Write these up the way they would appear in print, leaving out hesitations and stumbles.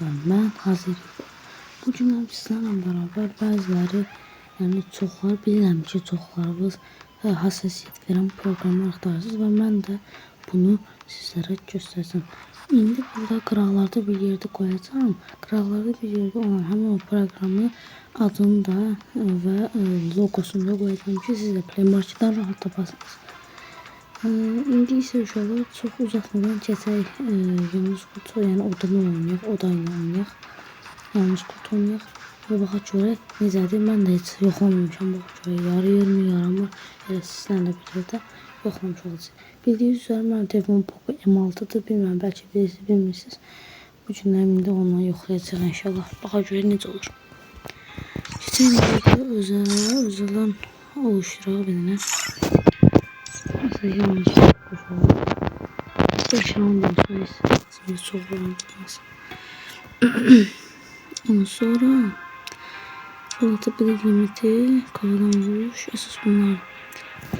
arkadaşlar, ben hazır. Bugün sizlerle beraber bazıları, yani çoxlar bilirəm ki, çoxlarınız hassasiyet veren programı axtarırsınız ve ben de bunu sizlere göstereceğim. İndi burada qıraqlarda bir yerde koyacağım. Qıraqlarda bir yerde olan həmin o programı adını da ve logosunu da koyacağım ki, siz de Play Market'dən rahat tapasınız. İndi isə uşaqlar çox uzatmadan keçək yalnız kutu, yəni odunu oynayaq, odayla oynayaq, yalnız kutu oynayaq və baxaq görək necədir. Mən də heç yoxlamamışam, baxaq görək yarayır mı, yaramır, elə sizlərlə birlikdə yoxlamış olacaq. Bildiyiniz üzrə mənim telefonum Poco M6'dır, bilməm, bəlkə birisi bilmirsiniz. Bu günlərim indi ondan yoxlayacaq inşallah, baxaq görək necə olur. Keçək videoda özeldən oluşturaq birinə. Yanlış koşuyorum. Yaşamam bir çok olmaz. Ondan sonra anlatabilir limiti, karadan vuruş, esas bunlar.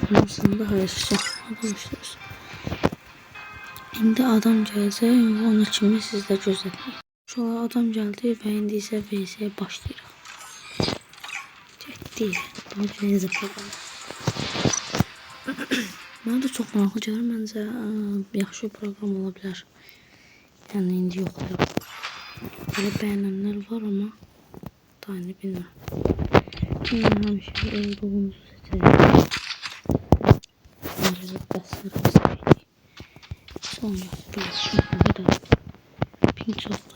Sonrasında hayırlısı arkadaşlar. Şimdi adam gelecek, onun için sizler gözleyin. Şu an adam geldi ve indi ise VS'ye başlayırıq. Ciddi. Daha güzel program. Mən də çox maraqlı görürəm, məncə yaxşı program ola bilər. Yəni indi yoxlayaq. Belə bəyənənlər var, amma daha indi bilmirəm. Mən həmişə olduğumuzu seçəcəyik. Bunları bəslər seçəcəyik. Sonra bir də pink çoxlayaq.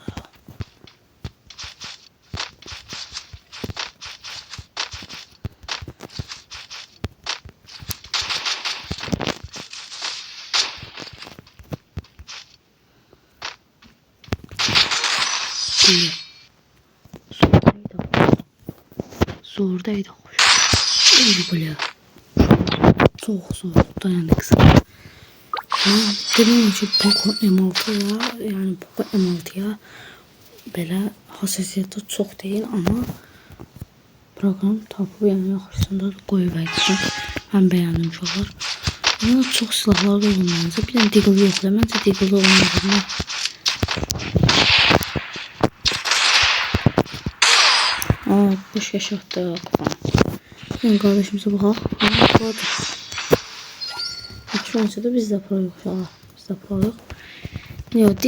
Zordaydı hoş. İyi böyle. Çok zor. Dayandı kısa. Dedim ki Poco M6'ya, yani Poco M6'ya belə hassasiyeti çok değil ama program tapıb, yani yaxşısında qoyub əksin. Mən bəyəndim uşaqlar. Ama çok silahlar da olmalıca. Bir dənə Deagle yoxdur. Məncə Deagle olmalıdır. Boş yaşattık. Yani kardeşimize bakalım. Şu an da biz de pro yok. Biz de pro yok. Yok,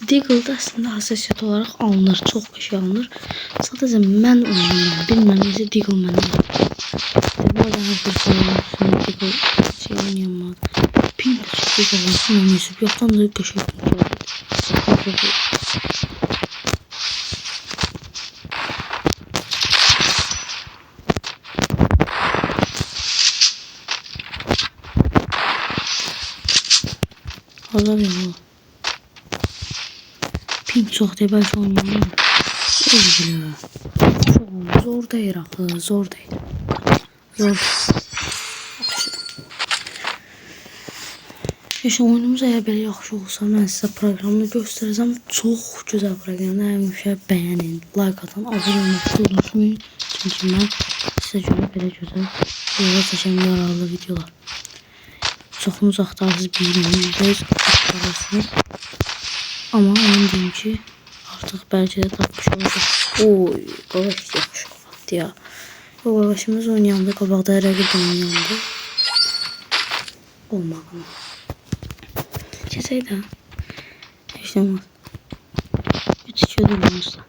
Deagle'da aslında hassasiyet olarak alınır. Çok bir şey alınır. Sadece mən oynayamam. Bilmem neyse Deagle məndə. Burada her bir şey olsun. Deagle şey oynayamam. Pink de çok güzel olsun. Oynayıp yoktan da köşe yapmış. Alamıyorum. Pink çok değil, belki oynayamam. Üzülüyor. Zor değil akı, zor değil. Zor. İşte oyunumuz eğer böyle yaxşı olsa, ben size programını göstereceğim. Çok güzel programlar. Həmişə beğenin, like atın, abone olmakta unutmayın. Çünkü ben size göre böyle güzel yola çəkən yararlı videolar. Çoxunuz axtarırsınız, bilmirsiniz, axtarırsınız. Ama onun deyim ki, artıq bəlkə də tapmış olacaq. Oy, qavaş yaxşı qavaxdı ya. O qavaşımız oynayanda, qabaqda rəqib oynayanda olmağını. Keçək də, heç nə olmaz. 3-2 ödülmüşlər.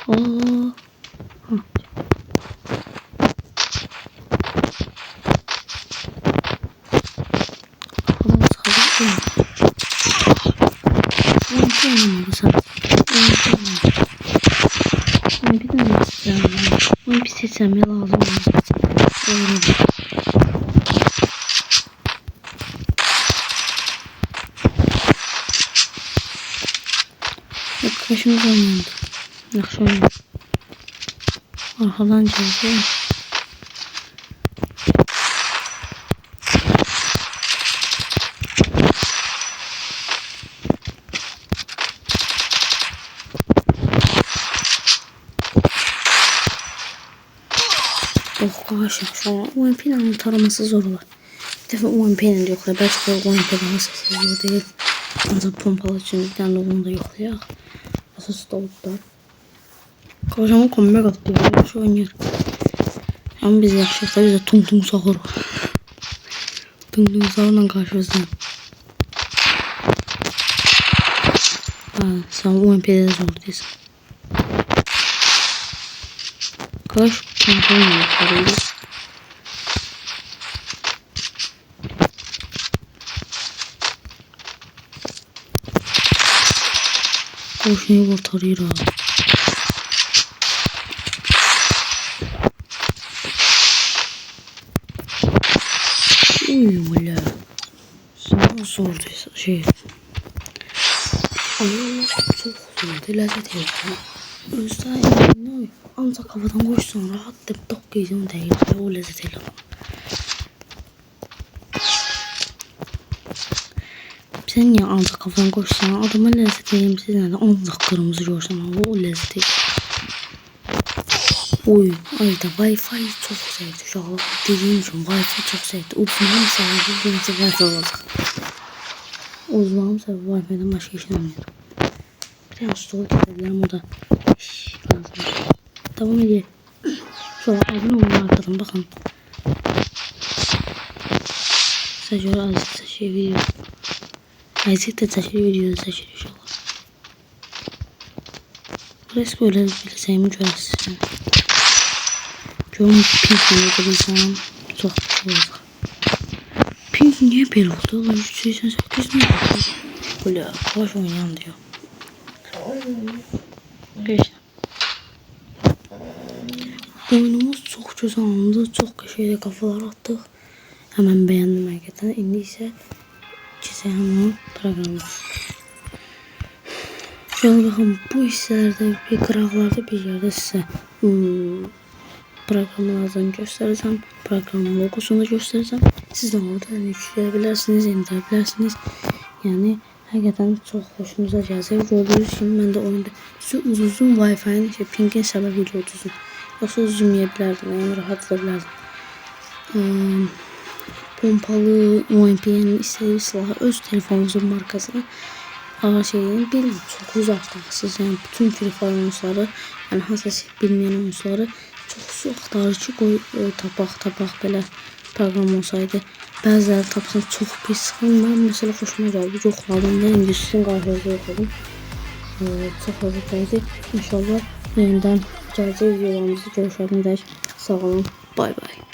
Ooo. Bir seçmem lazım. Arkadaşımız oynadı. Yaxşı oynadı. Arkadan geldi. Qavaş yaxşı olur. UMP'nin taraması zor olur. Bir dəfə UMP'nin yoxlayıb, bəlkə də UMP daha sessiz zor deyil. Ancaq pompalı üçün bir dənə onu da yoxlayaq. Əsas stolda. Kavşamın komuna qatdı. Yaxşı oynayır. Ama biz yaxşıyıq da bizə tung sağır. Tung sağırla qarşımızdan. Sen UMP'de zordaysan. Kaç pompalı yoxlayır. Koşmayı kurtarıyor abi. Uy valla. Sana zordaysa şey. Ay çok zordu. Lezzet ediyor. Özde ancak kafadan koşsan rahat deyip tok giyeceğim değil. O lezzet ediyor. Sen niye ancak kafadan koşsan adama lezzet edeyim siz nerede ancak kırmızı görsen o lezzet ediyor. Oy ayda Wi-Fi çok sevdi şu an dediğim için Wi-Fi çok sevdi. Uzmanım sahibi nasıl Wi-Fi olacak. Uzmanım sahibi Wi-Fi'den başka işin olmuyor. Bir tane stol getirdiler o da lazım. Devam edelim. Şöyle abone olun arkadan bakın. Sadece azıcık seçiyor video. Azıcık da seçiyor video seçiyor inşallah. Burası böyle bileceğimi görürsün. Görün pink ne bilsem çok olacak. Pink niye bir oldu? 388 mi oldu? Böyle hoş oynayan diyor. Beş. Oyunumuz çok güzel oldu. Çok şeyde kafalar attık. Hemen beğendim hakikaten. Şimdi ise çizeceğim programı. Şöyle bakın bu hisselerde bir graflarda bir yerde size programlardan göstereceğim. Programın logosunu da göstereceğim. Siz de orada yükleyebilirsiniz, indirebilirsiniz. Yani hakikaten çok hoşunuza gelecek. Gördüğünüz gibi ben de oyunda uzun Wi-Fi'nin pingin sebebiyle uzun. Yoksa uzunmayabilirdim. Yani rahat edebilirdim. Pompalı UMP'nin istediği silahı öz telefonunuzun markasını şeylerin bir çok uzakta. Siz yani bütün Free Fire oyuncuları yani hassas bilmeyen oyuncuları çok axtarıcı koy tapaq belə program olsaydı bəziləri tapsan çox pis sıxılır. Mesela xoşuma gəldi. Yoxladım da indi sizin qarşınızda yoxladım. Çox xoşuma İnşallah yenidən gələcək videolarımızı görüşəlim. Sağ olun. Bay bay.